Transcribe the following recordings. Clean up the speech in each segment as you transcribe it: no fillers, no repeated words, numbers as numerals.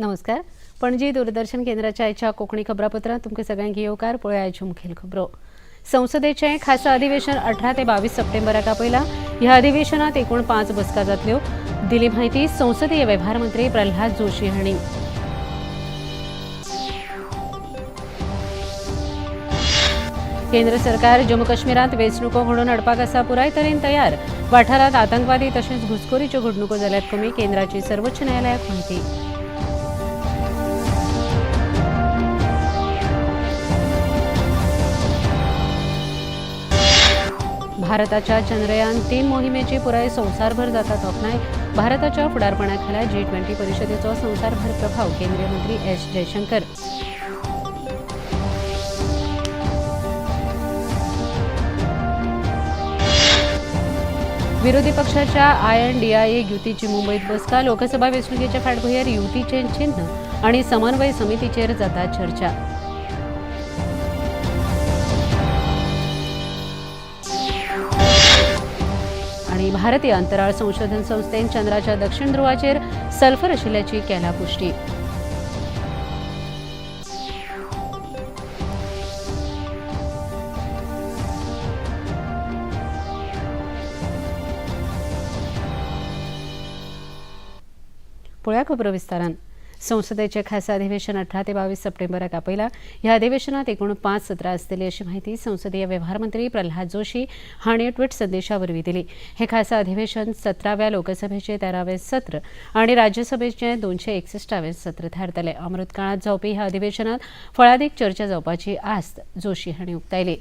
नमस्कार. पणजी दूरदर्शन केंद्राच्या आयच्या कोंकणी खबरापत्रांत तुमकां सगळ्यांक येवकार. पळय आयच्यो मुखेल खबरो. संसदेचें खासा अधिवेशन 18 ते 22 सप्टेंबराक आपयलां. ह्या अधिवेशनात एकूण 5 बसका जातल्यो. दिली म्हायती संसदीय वेव्हार मंत्री प्रल्हाद जोशी हांणी. केंद्र सरकार जम्मू काश्मीरांत वेंचणुको घडोवन हाडपाक आसा पुराय तरेन तयार. वाठारांत आतंकवादी तशेंच घुसखोरीच्यो घडणुको जाल्यात कमी. केंद्राची सर्वोच्च न्यायालयाक म्हायती. भारताच्या चंद्रयान-3 मोहिमेची पुराय संवसारभर जाता तोखणाय. भारताच्या फुडारपणाखाला G20 परिशदेचो संवसारभर प्रभाव. केंद्रीय मंत्री एस जयशंकर. विरोधी पक्षाच्या INDIA युतीची मुंबईत बसका. लोकसभा वेंचणुकेच्या फाटभुंयेर युतीचें चिन्ह आनी समन्वय समितीचेर जाता चर्चा. आणि भारतीय अंतराळ संशोधन संस्थेन चंद्राच्या दक्षिण ध्रुवाचेर सल्फर आशिल्ल्याची केला पुष्टी. पळया खबरो विस्तारान. संसदेचे खासा अधिवेशन 18 ते 22 सप्टेंबराक आपयलां. ह्या अधिवेशनात एकूण 5 सत्रां आसतलीं अशी माहिती संसदीय वेव्हार मंत्री प्रल्हाद जोशी हांणी ट्विट संदेशा वरवीं दिली. हे खासा अधिवेशन 17व्या लोकसभेचे 13वें सत्र आनी राज्यसभेचे 261वें सत्र थारतले. अमृत काळात जावपी ह्या अधिवेशनात फळादीक चर्चा जावपाची आस्त जोशी हांणी उक्तायली.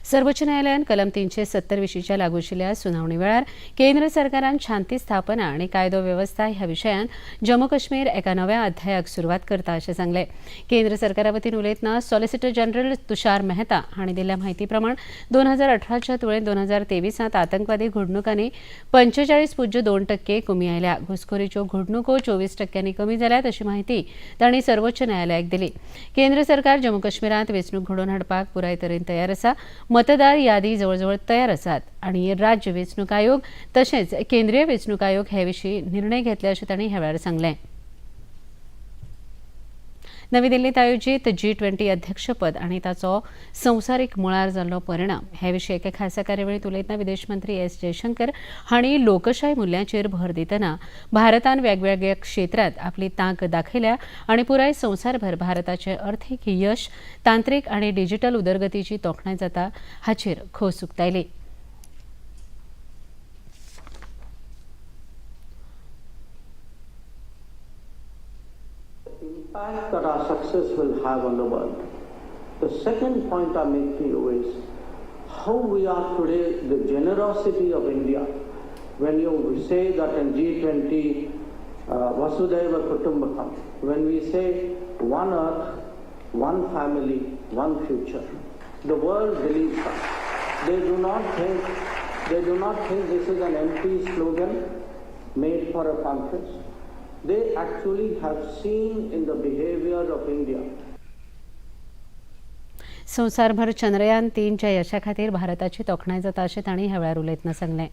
सर्वोच्च न्यायालयान कलम 370 विशींच्या लागू आशिल्ल्या सुनावणी वेळार केंद्र सरकारान शांती स्थापना आनी कायदो वेवस्था ह्या विशयान जम्मू काश्मीर एका नव्या अध्यायाक सुरवात करता अशें सांगलें. केंद्र सरकारा वतीन उलयतना सॉलिसिटर जनरल तुषार मेहता हांणी दिल्ल्या म्हायती प्रमाण 2018च्या तुळेन 2023त आतंकवादी घडणुकांनी 45.2% कमी आयल्या. घुसखोरीच्यो घडणुको 24% कमी जाल्यात अशी माहिती तांणी सर्वोच्च न्यायालयाक दिली. केंद्र सरकार जम्मू काश्मीरांत वेंचणूक घडोवन हाडपाक पुराय तरेन तयार आसा. मतदार यादी जवळजवळ तयार आसात आणि राज्य वेंचणूक आयोग तशेंच केंद्रीय वेंचणूक आयोग हे विशीं निर्णय घेतले अशें तांणी ह्या वेळार सांगलें. नवी दिल्लीत आयोजीत G20 अध्यक्षपद आनी ताचो संवसारीक मुळार जाल्लो परिणाम हे विशीं एके खासा कार्यावळींत उलयतना विदेश मंत्री एस जयशंकर हांणी लोकशाय मुल्यांचेर भर दितना भारतान वेगवेगळ्या क्षेत्रांत आपली तांक दाखयल्या आनी पुराय संवसारभर भारताचें अर्थीक यश तांत्रीक आनी डिजिटल उदरगतीची तोखणाय जाता हाचेर खोस उक्तायली. Impact that our success will have on the world. The second point I make to you is how we are today, the generosity of India. When you say that in G20, Vasudhaiva Kutumbakam, when we say one earth, one family, one future, the world believes that. They do not think this is an empty slogan made for a conference. They actually have seen in the behavior of India. संवसारभर चंद्रयान-3 च्या यशा खातीर भारताची तोखणाय जाता अशें तांणी ह्या वेळार उलयतना सांगलें.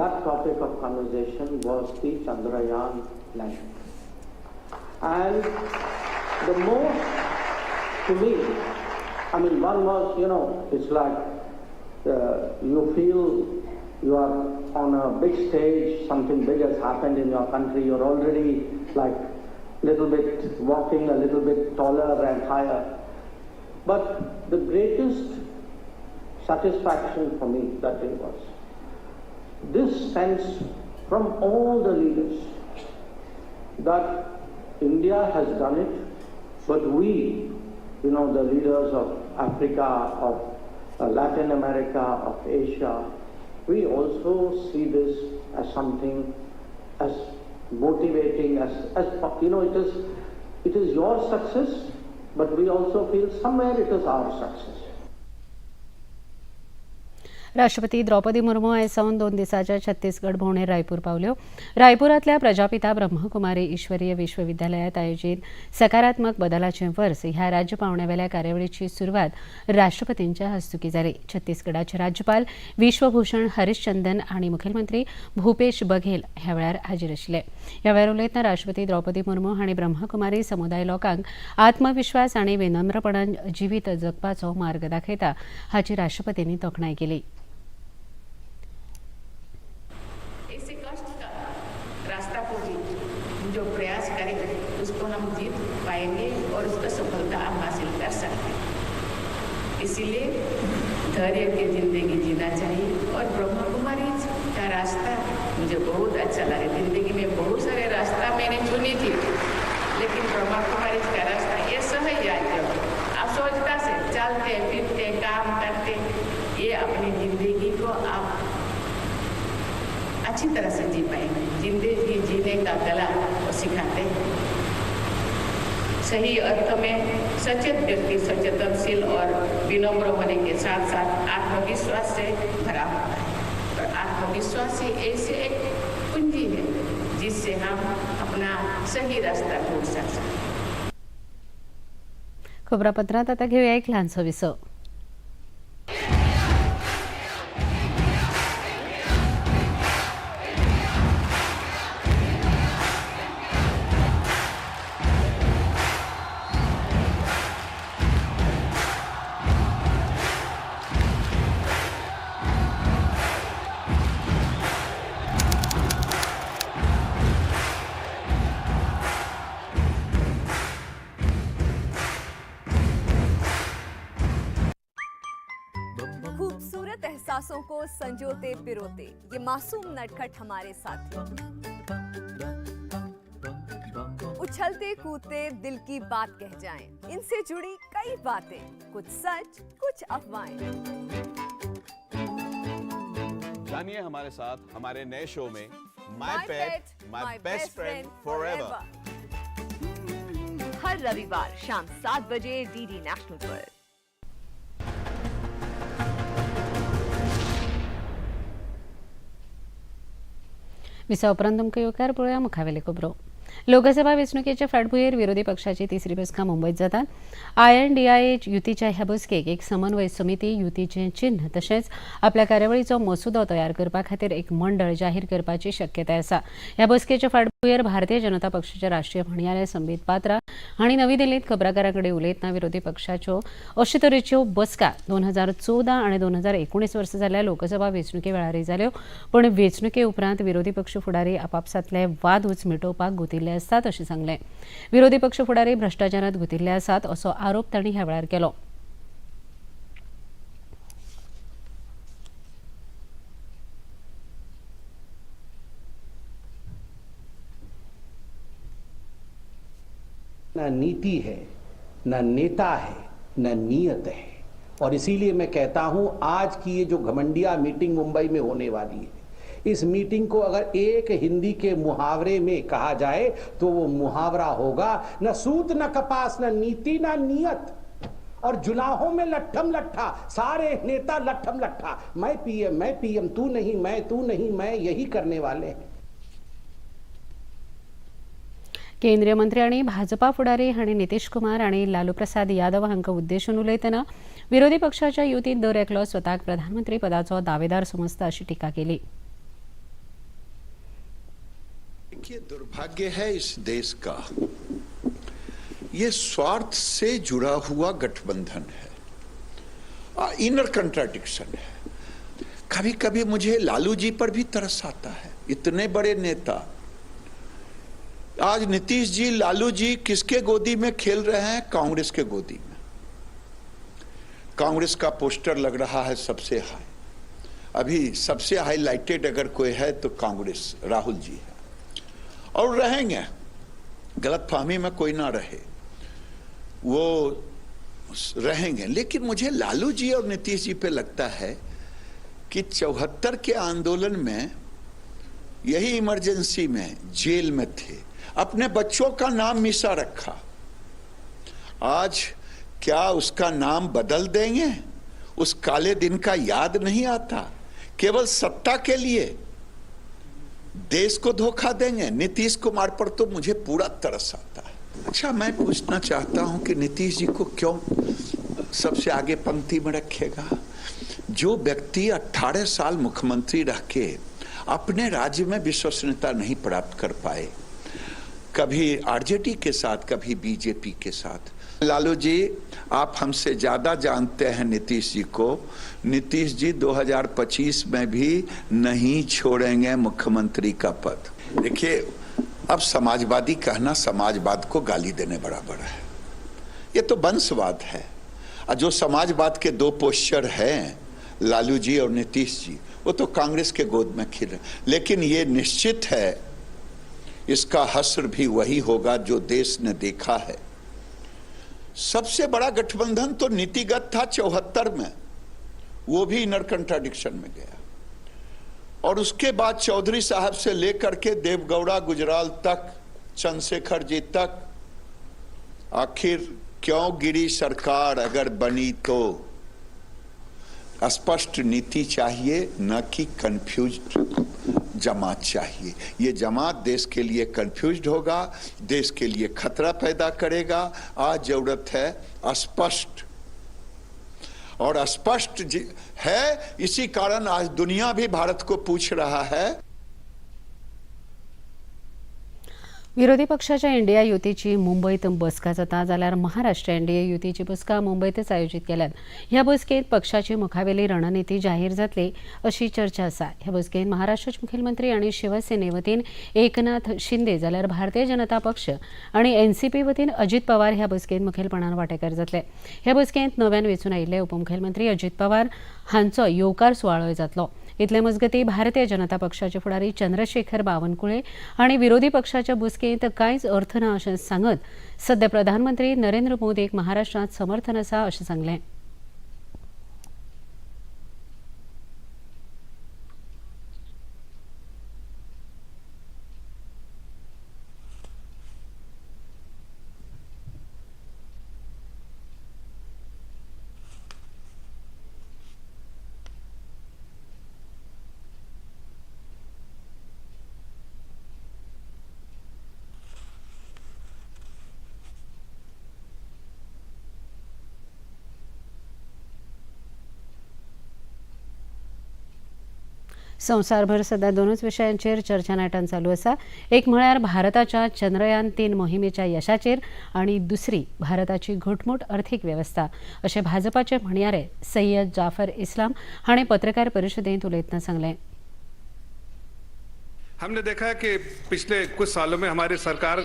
That topic of conversation was the Chandrayaan landing. And the most, to me, I mean, one was, it's like you feel you are on a big stage, something big has happened in your country, you're already like little bit walking a little bit taller and higher. But the greatest satisfaction for me that day was this sense from all the leaders that India has done it, but we, the leaders of Africa, of Latin America, of Asia, we also see this as something as motivating as it is your success, but we also feel somewhere it is our success. राष्ट्रपती द्रौपदी मुर्मू आयज सावन 2 दिसांच्या छत्तीसगड भोंवडेर रायपूर पावल्यो. रायपुरांतल्या प्रजापिता ब्रह्मकुमारी ईश्वरीय विश्वविद्यालयांत आयोजीत सकारात्मक बदलाचें वर्स ह्या राज्य पावंड्यावेल्या कार्यावळीची सुरवात राष्ट्रपतींच्या हस्तुकीं जाली. छत्तीसगडाचे राज्यपाल विश्वभूषण हरिश्चंदन आनी मुखेलमंत्री भूपेश बघेल ह्या वेळार हाजीर आशिल्ले. ह्या वेळार उलयतना राष्ट्रपती द्रौपदी मुर्मू हांणी ब्रह्मकुमारी समुदाय लोकांक आत्मविश्वास आनी विनम्रपणान जिवीत जगपाचो मार्ग दाखयता हाची राष्ट्रपतींनी तोखणाय केली. ऐसे कष्ट का रास्ता खोजी, जो प्रयास करें उसको हम जीत पाएंगे और उसका सफलता हम हासिल कर सकते हैं. इसीलिए धैर्य की जिंदगी जीना चाहिए और ब्रह्मा कुमारी का रास्ता मुझे बहुत अच्छा लगा. जिंदगी में बहुत सारे रास्ता मैंने चुनी थी, लेकिन ब्रह्मा कुमारी का रास्ता ये सहज याद आप सोचता से चलते फिरते काम करते, ये अपनी जिंदगी को आप अच्छी तरह से जी पाएंगे. जिंदगी जीने का कला वो सिखाते हैं. सही अर्थ में सचेत व्यक्ति सचेतनशील और विनम्र होने के साथ साथ आत्मविश्वास से भरा होता है. और आत्मविश्वास ही ऐसे एक कुंजी है जिससे हम अपना सही रास्ता ढूंढ सकते हैं. खबरापत्रांत आतां घेवया एक ल्हानसो विसो. खूबसूरत एहसासों को संजोते पिरोते ये मासूम नटखट हमारे साथी, उछलते कूदते दिल की बात कह जाएं. इनसे जुड़ी कई बातें, कुछ सच कुछ अफवाहें. जानिए हमारे साथ हमारे नए शो में my pet my best friend forever. हर रविवार शाम 7 बजे डीडी नेशनल पर. विसा उपरांत तुमकां येवकार पळोवया मुखावेले खबरो. लोकसभा वेंचणुकेचे फाटभुंयेर विरोधी पक्षाची तिसरी बसका मुंबयत जाता. INDIA युतीच्या ह्या बसकेक एक समन्वय समिती, युतीचें चिन्ह तशेंच आपल्या कार्यावळीचो मसुदो तयार करपा खातीर एक मंडळ जाहीर करपाची शक्यताय आसा. ह्या बसकेच्या फाटभुंयेर भारतीय जनता पक्षाचे राष्ट्रीय म्हणयारे संबीत पात्रा हांणी नवी दिल्लींत खबराकारां कडेन उलयतना विरोधी पक्षाच्यो अशे तरेच्यो बसका 2014 आनी 2019 वर्सा जाल्ल्या लोकसभा वेंचणुके वेळारय जाल्यो, पण वेंचणुके उपरांत विरोधी पक्ष फुडारी आपापसांतले वादूच मिटोवपाक गुंतिल्ले आसतात अशें सांगलें. विरोधी पक्ष फुडारी भ्रष्टाचारांत गुंतिल्ले आसात असो आरोप तांणी ह्या वेळार केलो. न नीति है, न नेता है, न नीयत है. और इसीलिए मैं कहता हूं आज की ये जो घमंडिया मीटिंग मुंबई में होने वाली है, इस मीटिंग को अगर एक हिंदी के मुहावरे में कहा जाए तो वो मुहावरा होगा न सूत न कपास न नीति न नीयत. और जुलाहों में लट्ठम लट्ठा, सारे नेता लट्ठम लट्ठा, मैं पीएम तू नहीं मैं यही करने वाले हैं. केंद्रीय मंत्री आनी भाजपा फुडारी हांणी नितीश कुमार आनी लालू प्रसाद यादव हांकां उद्देशून उलयतना विरोधी पक्षाच्या युतींत दर एकलो स्वताक प्रधानमंत्री पदाचो दावेदार समजता अशी टिका केली. देखिए, दुर्भाग्य है इस देश का, ये स्वार्थ से जुड़ा हुआ गठबंधन है, इनर कंट्राडिक्शन है. कभी कभी मुझे लालू जी पर भी तरस आता है. इतने बड़े नेता, आज नीतीश जी लालू जी किसके गोदी में खेल रहे हैं? कांग्रेस के गोदी में. कांग्रेस का पोस्टर लग रहा है सबसे हाई. अभी सबसे हाईलाइटेड अगर कोई है तो कांग्रेस, राहुल जी है, और रहेंगे. गलतफहमी में कोई ना रहे, वो रहेंगे. लेकिन मुझे लालू जी और नीतीश जी पे लगता है कि 74 के आंदोलन में यही इमरजेंसी में जेल में थे, अपने बच्चों का नाम मीसा रखा. आज क्या उसका नाम बदल देंगे? उस काले दिन का याद नहीं आता। केवल सत्ता के लिए देश को धोखा देंगे। नीतीश कुमार पर तो मुझे पूरा तरस आता है। अच्छा, मैं पूछना चाहता हूं कि नीतीश जी को क्यों सबसे आगे पंक्ति में रखेगा? जो व्यक्ति 18 साल मुख्यमंत्री रह के अपने राज्य में विश्वसनीयता नहीं प्राप्त कर पाए, कभी आरजेडी के साथ, कभी बीजेपी के साथ। लालू जी, आप हमसे ज्यादा जानते हैं नीतीश जी को। नीतीश जी 2025 में भी नहीं छोड़ेंगे मुख्यमंत्री का पद। देखिए, अब समाजवादी कहना समाजवाद को गाली देने बराबर है। ये तो वंशवाद है। और जो समाजवाद के दो पोस्चर हैं, लालू जी और नीतीश जी, वो तो कांग्रेस के गोद में खिल रहे। लेकिन ये निश्चित है, इसका हश्र भी वही होगा जो देश ने देखा है। सबसे बड़ा गठबंधन तो नीतिगत था 74 में, वो भी इनर कंट्राडिक्शन में गया। और उसके बाद चौधरी साहब से लेकर के देवगौड़ा गुजराल तक, चंद्रशेखर जी तक, आखिर क्यों गिरी सरकार? अगर बनी तो स्पष्ट नीति चाहिए, न कि कंफ्यूज्ड जमात चाहिए। ये जमात देश के लिए कंफ्यूज्ड होगा, देश के लिए खतरा पैदा करेगा। आज जरूरत है स्पष्ट, और स्पष्ट है। इसी कारण आज दुनिया भी भारत को पूछ रहा है। विरोधी पक्षाच्या इंडिया युतीची मुंबईत बसका जाता जाल्यार महाराष्ट्र एनडीए युतीची बसका मुंबईतच आयोजित केल्यात। ह्या बसकेत पक्षाची मुखावेली रणनीती जाहीर जातली अशी चर्चा आसा। ह्या बसकेत महाराष्ट्राचे मुखेलमंत्री आणि शिवसेने वतीन एकनाथ शिंदे जाल्यार भारतीय जनता पक्ष आणि एनसीपी वतीन अजित पवार ह्या बसकेत मुखेलपणान वांटेकार जातले। ह्या बसकेत नव्यान वेंचून आयिल्ले उपमुखेलमंत्री अजित पवार हांचो येवकार सुवाळोय जातलो। इतले मजगती भारतीय जनता पक्षाचे फुडारी चंद्रशेखर बावनकुळे हांणी विरोधी पक्षाच्या बसकेत कांयच अर्थ ना अशें सांगत सध्या प्रधानमंत्री नरेंद्र मोदीक महाराष्ट्रांत समर्थन आसा अशें सांगलें। संवसारभर सध्या दोनच विशयांचेर चर्चा नायटान चालू आसा। एक म्हळ्यार भारताच्या चंद्रयान-3 मोहिमेच्या यशाचेर आनी दुसरी भारताची घटमूट अर्थीक वेवस्था अशें भाजपाचे म्हणयारे सय्यद जाफर इस्लाम हांणी पत्रकार परिशदेंत उलयतना सांगलें। हमने देखा है कि पिछले कुछ सालों में हमारी सरकार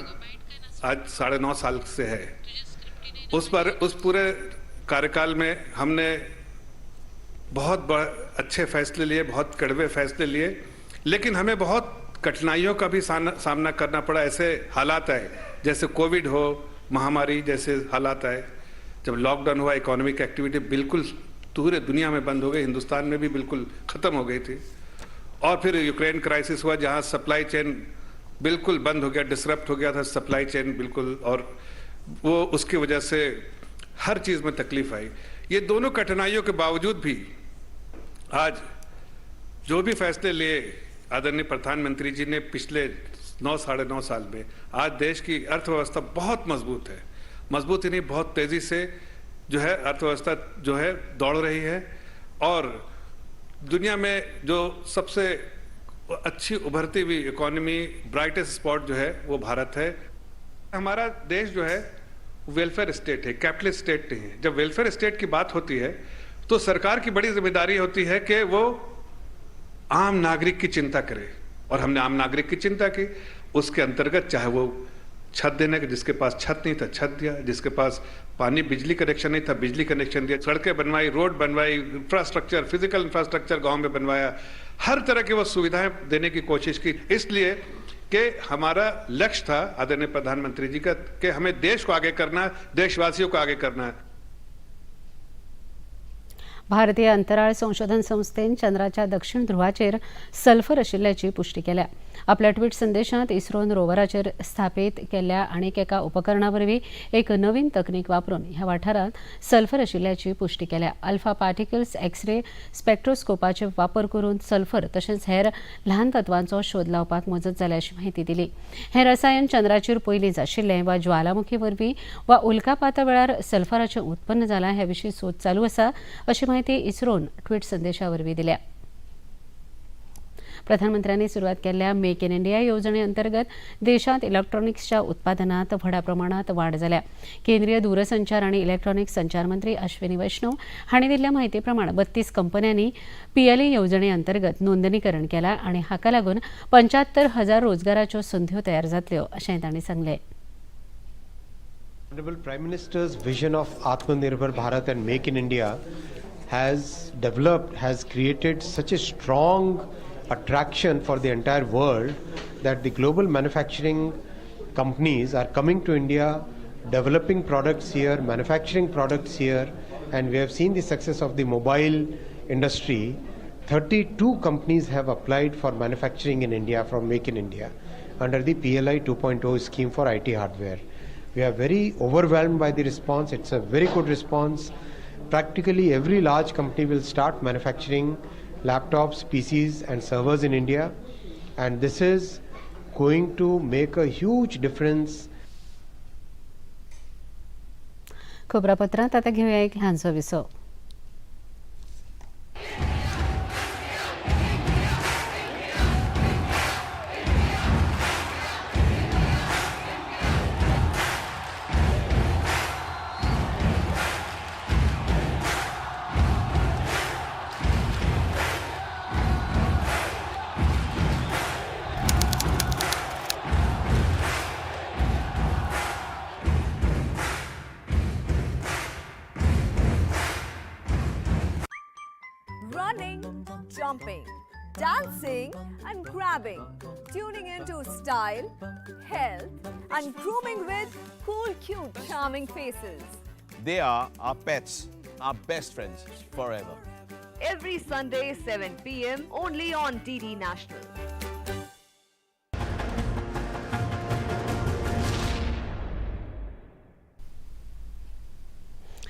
आज 9.5 साल से है। उस पूरे कार्यकाल में हमने बहुत अच्छे फैसले लिए, बहुत कड़वे फैसले लिए, लेकिन हमें बहुत कठिनाइयों का भी सामना करना पड़ा। ऐसे हालात आए जैसे कोविड हो, महामारी जैसे हालात आए। जब लॉकडाउन हुआ, इकोनॉमिक एक्टिविटी बिल्कुल पूरे दुनिया में बंद हो गई, हिंदुस्तान में भी बिल्कुल ख़त्म हो गई थी। और फिर यूक्रेन क्राइसिस हुआ, जहाँ सप्लाई चेन बिल्कुल बंद हो गया, डिसरप्ट हो गया था सप्लाई चेन बिल्कुल, और वो उसकी वजह से हर चीज़ में तकलीफ आई। ये दोनों कठिनाइयों के बावजूद भी आज जो भी फैसले लिए आदरणीय प्रधानमंत्री जी ने पिछले 9-9.5 साल में, आज देश की अर्थव्यवस्था बहुत मजबूत है। मजबूत ही नहीं, बहुत तेजी से जो है अर्थव्यवस्था जो है दौड़ रही है। और दुनिया में जो सबसे अच्छी उभरती हुई इकोनॉमी, ब्राइटेस्ट स्पॉट जो है वो भारत है। हमारा देश जो है वेलफेयर स्टेट है, कैपिटलिस्ट स्टेट नहीं है। जब वेलफेयर स्टेट की बात होती है तो सरकार की बड़ी जिम्मेदारी होती है कि वो आम नागरिक की चिंता करे, और हमने आम नागरिक की चिंता की। उसके अंतर्गत चाहे वो छत देने के, जिसके पास छत नहीं था छत दिया, जिसके पास पानी बिजली कनेक्शन नहीं था बिजली कनेक्शन दिया, सड़कें बनवाई, रोड बनवाई, इंफ्रास्ट्रक्चर, फिजिकल इंफ्रास्ट्रक्चर गांव में बनवाया, हर तरह की वो सुविधाएं देने की कोशिश की। इसलिए कि हमारा लक्ष्य था आदरणीय प्रधानमंत्री जी का कि हमें देश को आगे करना है, देशवासियों को आगे करना है। भारतीय अंतराळ संशोधन संस्थेन चंद्राच्या दक्षिण ध्रुवाचेर सल्फर आशिल्ल्याची पुष्टी केल्या। आपल्या ट्विट संदेशात इस्रोन रोवराचेर स्थापीत केल्ल्या आनीक एका उपकरणावरवीं एक नवीन तकनीक वापरून ह्या वाठारांत सल्फर आशिल्ल्याची पुष्टी केल्या. अल्फा पार्टिकल्स एक्स-रे स्पेक्ट्रोस्कोपाचे वापर करून सल्फर तशेंच हेर ल्हान तत्वांचो शोध लावपाक मजत जाल्याची माहिती दिली. हे रसायन चंद्राचेर पयलींच आशिल्लें वा ज्वालामुखी वरवीं वा उल्कापाता वेळार सल्फराचें उत्पन्न जालां हे विशीं सोद चालू आसा अशी माहिती इस्रोन ट्विट संदेशा वरवीं दिल्या. प्रधानमंत्र्यांनी सुरवात केल्ल्या मेक इन इंडिया येवजणे अंतर्गत देशांत इलेक्ट्रॉनिक्सच्या उत्पादनात व्हडा प्रमाणात वाड जाल्या. केंद्रीय दूरसंचार आनी इलेक्ट्रॉनिक्स संचार मंत्री अश्विनी वैष्णव हांणी दिल्ल्या म्हायती प्रमाण 32 कंपन्यांनी पीएलए येवजणे अंतर्गत नोंदणीकरण केलां आनी हाका लागून 75,000 रोजगाराच्यो संध्यो तयार जातल्यो अशेंय तांणी सांगलें. Honorable Prime Minister's vision of Atmanirbhar Bharat and Make in India has created such a strong attraction for the entire world that the global manufacturing companies are coming to India, developing products here, manufacturing products here, and we have seen the success of the mobile industry. 32 companies have applied for manufacturing in India from Make in India under the PLI 2.0 scheme for IT hardware. We are very overwhelmed by the response. It's a very good response. Practically every large company will start manufacturing laptops, PCs and servers in India, and this is going to make a huge difference. खबरापत्रांत आता घेऊया एक ल्हानसो Wiseau. Running, jumping, dancing and grabbing, tuning into style, health and grooming with cool, cute, charming faces. They are our pets, our best friends forever. Every Sunday 7 p.m. only on DD National.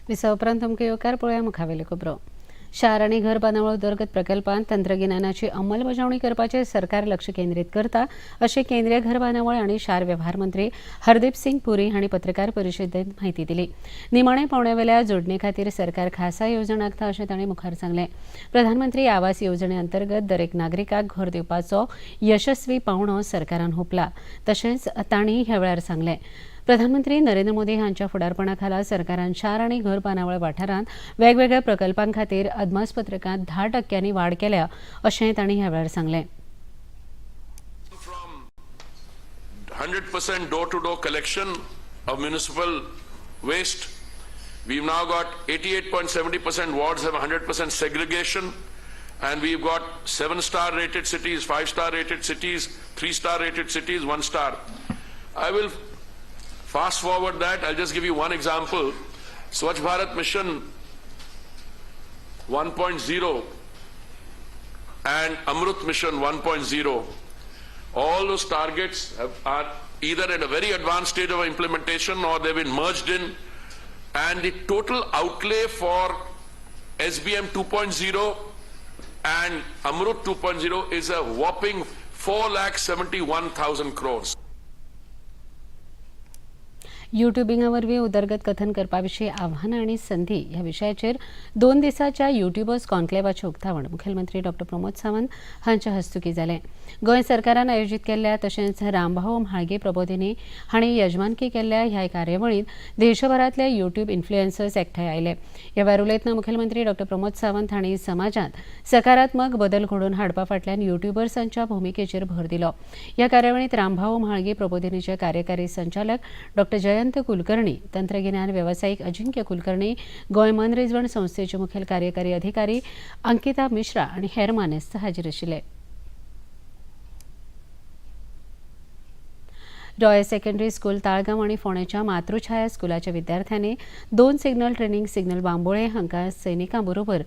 Visa उपरांत तुमकां येवकार पळोवया मुखावेले खबरो. शार आनी घर बांदावळ उदरगत प्रकल्पांत तंत्रगिन्यानाची अंमलबजावणी करपाचेर सरकार लक्ष केंद्रीत करता अशें केंद्रीय घर बांदावळ आनी शार वेव्हार मंत्री हरदीप सिंग पुरी हांणी पत्रकार परिशदेंत म्हायती दिली. निमाणे पावंड्यावेल्या जोडणे खातीर सरकार खासा येवजण आंखता अशें तांणी मुखार सांगलें. प्रधानमंत्री आवास येवजणे अंतर्गत दरेक नागरिकाक घर दिवपाचो यशस्वी पावंडो सरकारान हुंपला तशेंच तांणी ह्या वेळार सांगलें. प्रधानमंत्री नरेंद्र मोदी हांच्या फुडारपणा खाला सरकारान शार आनी घर बांदावळ वाठारांत वेगवेगळ्या प्रकल्पां खातीर अदमासपत्रकांत 10% वाड केल्या अशेंय तांणी ह्या वेळार सांगलें. 100% door-to-door collection of municipal waste. We've now got 88.70% wards have 100% segregation, and we've got 7-star rated cities, 5-star rated cities, 3-star rated cities, 1-star. I will fast forward that. I'll just give you one example. Swachh Bharat Mission 1.0 and Amrut Mission 1.0. All those targets are either at a very advanced stage of implementation or they've been merged in, and the total outlay for SBM 2.0 and Amrut 2.0 is a whopping 4,71,000 crores. युट्युबिंगा वरवीं उदरगत कथन करपा विशीं आव्हानां आनी संधी ह्या विशयाचेर 2 दिसांच्या युट्युबर्स कॉन्क्लेवाचें उक्तावण मुखेलमंत्री डॉ प्रमोद सावंत हांच्या हस्तुकीं जालें. गोंय सरकारान आयोजीत केल्ल्या तशेंच रामभाऊ म्हाळगी प्रबोधिनी हांणी यजमानकी केल्ल्या ह्या कार्यावळींत देशभरांतले युट्यूब इन्फ्लुएन्सर्स एकठांय आयले. ह्या वेळार उलयतना मुखेलमंत्री डॉ प्रमोद सावंत हांणी समाजांत सकारात्मक बदल घडोवन हाडपा फाटल्यान युट्युबर्सांच्या भुमिकेचेर भर दिलो. ह्या कार्यावळींत रामभाऊ म्हाळगी प्रबोधिनीचे कार्यकारी संचालक डॉ जयंत कुलकर्णी, तंत्रगिन्यान वेवसायीक अजिंक्य कुलकर्णी, गोंय मनरिजवण संस्थेचे मुखेल कार्यकारी अधिकारी अंकिता मिश्रा आनी हेर मानेस्त हाजीर आशिल्ले. रॉयल सेकंडरी स्कूल ताळगांव आनी फोंडेच्या मातृछाया स्कुलाच्या विद्यार्थ्यांनी 2 सिग्नल ट्रेनिंग सिग्नल बांबोळे हांकां सैनिकां बरोबर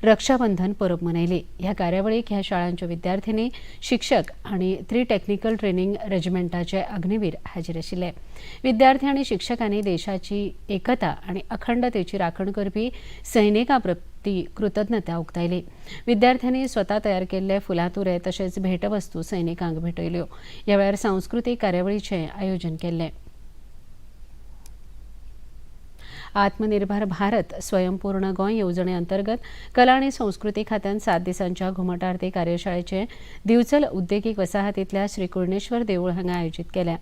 रक्षाबंधन परब मनयली. ह्या कार्यावळीक ह्या शाळांच्यो विद्यार्थिनी, शिक्षक आणि 3 टेक्निकल ट्रेनिंग रेजिमेंटाचे अग्निवीर हाजीर आशिल्ले. विद्यार्थी आणि शिक्षकांनी देशाची एकता आणि अखंडतेची राखण करपी सैनिकां प्रती कृतज्ञता उक्तायली. विद्यार्थ्यांनी स्वता तयार केल्ले फुलां तुरे तशेंच भेटवस्तू सैनिकांक भेटयल्यो. ह्या वेळार सांस्कृतीक कार्यावळीचें आयोजन केल्लें. आत्मनिर्भर भारत स्वयंपूर्ण गोंय येवजणे अंतर्गत कला आणि संस्कृती खात्यान 7 दिसांच्या घुमट आरती कार्यशाळेचे दिवचल उद्देगीक वसाहतींतल्या श्री कुळणेश्वर देवूळ हांगा आयोजीत केल्या.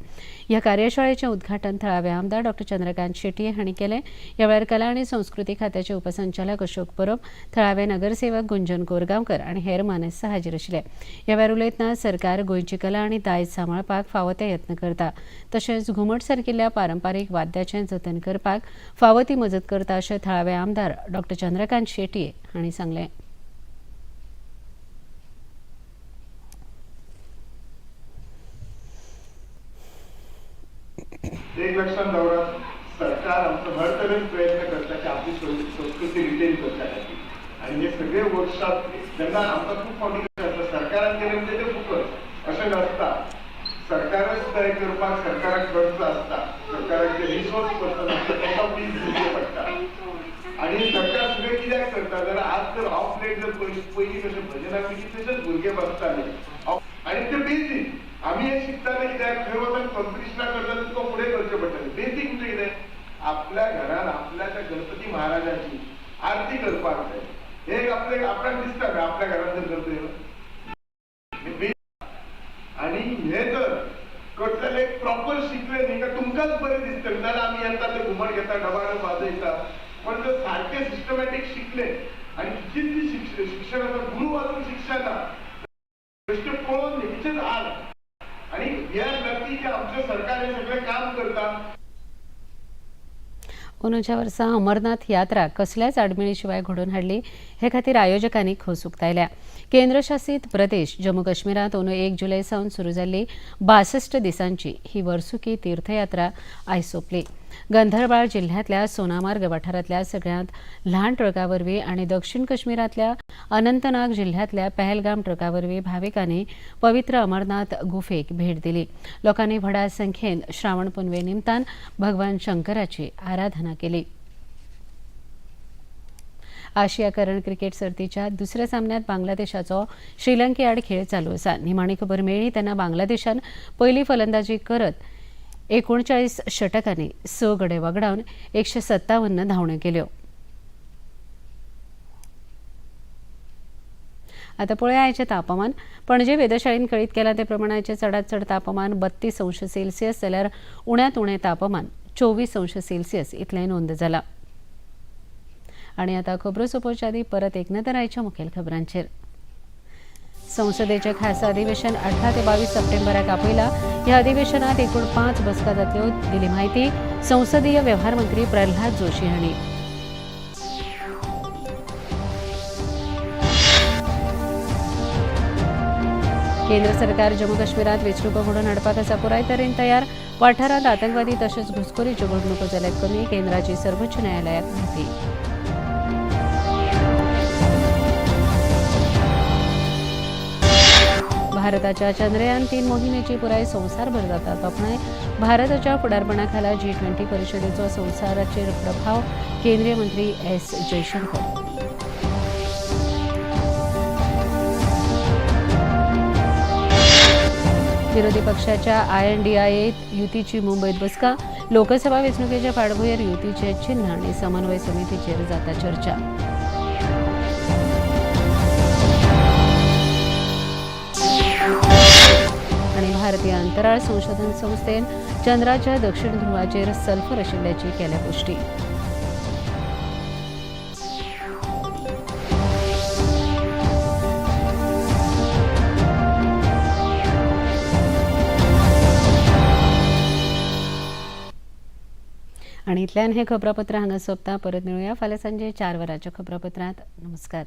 ह्या कार्यशाळेचें उद्घाटन थळावे आमदार डॉ. चंद्रकांत शेटये हांणी केलें. ह्या वेळार कला आणि संस्कृती खात्याचे उपसंचालक अशोक परब, थळावे नगरसेवक गुंजन कोरगांवकर आणि हेर मानेस्त हाजीर आशिल्ले. ह्या वेळार उलयतना सरकार गोंयची कला आणि दायज सांबाळपाक फावो ते यत्न करता. तशेंच घुमट सारकिल्ल्या पारंपारीक वाद्याचें जतन करपाक फावो ती मजत करता अशें थळावे आमदार डॉ. चंद्रकांत शेटये हांणी सांगलें. एक लक्षात दवरा, सरकार आमचो हर तरेन प्रयत्न करता की आपली संस्कृती रिटेन करता आणि हे सगळे वर्कशॉप जेन्ना आमकां खूब फावटी करता सरकारान केले म्हणजे ते फुकट अशें नासता. सरकारच तय करपाक सरकाराक खर्च आसता, सरकाराक जे रिसोर्स पर्सन आसता ताका फीज दिवचे पडटा आणि सरकार सगळें कित्याक करता जाल्यार आज जर ऑफ लेट जर पयलीं कशें भजनाक बी तशेंच भुरगे बसताले आणि ते बेसीक आमी हे शिकताले कित्याक खंय वचून कॉम्पिटिशनाक करता तुका फुडें करचें पडटलें. बेसीक म्हणजे कितें आपल्या घरान आपल्या त्या गणपती महाराजाची आरती करपाक जाय. हे आपल्याक दिसता आपल्या घरान जर करतलो आणि हे जर करतले एक प्रॉपर शिकले न्ही का तुमकांच बरें दिसतलें जाल्यार आमी येता ते घुमट घेता डबाडब वाजयता. पण जर सारखे सिस्टमॅटिक शिकले आणि जितली शिक्षण आसा गुरू वाचून शिक्षण ना बेश्टे पळोवन न्ही आज आणि वी आर लकी की आमचे सरकार हे सगळे काम करता. अंदूच्या वर्सा अमरनाथ यात्रा कसल्याच आडमेळी शिवाय घडोवन हाडली हे खातीर आयोजकांनी खोस उक्तायल्या. केंद्रशासीत प्रदेश जम्मू काश्मीरात अंदू 1 जुलय सावन सुरू जाल्ली 62 दिसांची ही वर्सुकी तीर्थयात्रा आयज सोंपली. गंधरबाळ जिल्ह्यातल्या सोनामार्ग वाठारांतल्या सगळ्यांत ल्हान ट्रका वरवीं आनी दक्षिण काश्मीरातल्या अनंतनाग जिल्ह्यातल्या पहलगाम ट्रका वरवीं भाविकांनी पवित्र अमरनाथ गुफेक भेट दिली. लोकांनी व्हडा संख्येन श्रावण पुनवे निमतान भगवान शंकराची आराधना केली. आशिया करण क्रिकेट सर्तीच्या दुसऱ्या सामन्यात बांगलादेशाचो श्रीलंके आड खेळ चालू आसा. निमाणी खबर मेळ्ळी तेन्ना बांगलादेशान पयली फलंदाजी करत 39 षटकांनी 6 गडे वगडावन 157 धांवड्यो केल्यो. आतां पळया आयचें तापमान. पणजे वेधशाळेन कळीत केलां ते प्रमाण आयचें चडांत चड तापमान 32 अंश सेल्सियस जाल्यार उण्यांत उणें तापमान 24 अंश सेल्सियस इतलें नोंद जालां. आनी आतां खबरो सोंपोवचे आदीं परत एक नदर आयच्या मुखेल खबरांचेर. संसदेचें खासा अधिवेशन 18 ते 22 सप्टेंबराक आपयला. ह्या अधिवेशनात एकूण 5 बसका जातल्यो दिली माहिती संसदीय वेव्हार मंत्री प्रल्हाद जोशी हांणी. केंद्र सरकार जम्मू काश्मीरात वेंचणुको घडोवन हाडपाक आसा पुराय तरेन तयार. वाठारांत आतंकवादी तशेंच घुसखोरीच्यो घडणुको जाल्यात कमी. केंद्राची सर्वोच्च न्यायालयात माहिती. भारताच्या चंद्रयान-3 मोहिमेची पुराय संवसारभर जाता तोखणाय. भारताच्या फुडारपणाखाला G20 परिशदेचो संवसाराचेर प्रभाव केंद्रीय मंत्री एस जयशंकर. विरोधी पक्षाच्या INDIA युतीची मुंबईत बसका. लोकसभा वेंचणुकेच्या फाटभुंयेर युतीचे चिन्ह आनी समन्वय समितीचेर जाता चर्चा. आणि भारतीय अंतराळ संशोधन संस्थेन चंद्राच्या दक्षिण ध्रुवाचेर सल्फर आशिल्ल्याची केल्या पुष्टी. आणि इतल्यान हे खबरापत्र हांगा सोंपता. परत मेळुया फाल्यां सांजे 4 वरांच्या खबरापत्रांत. नमस्कार.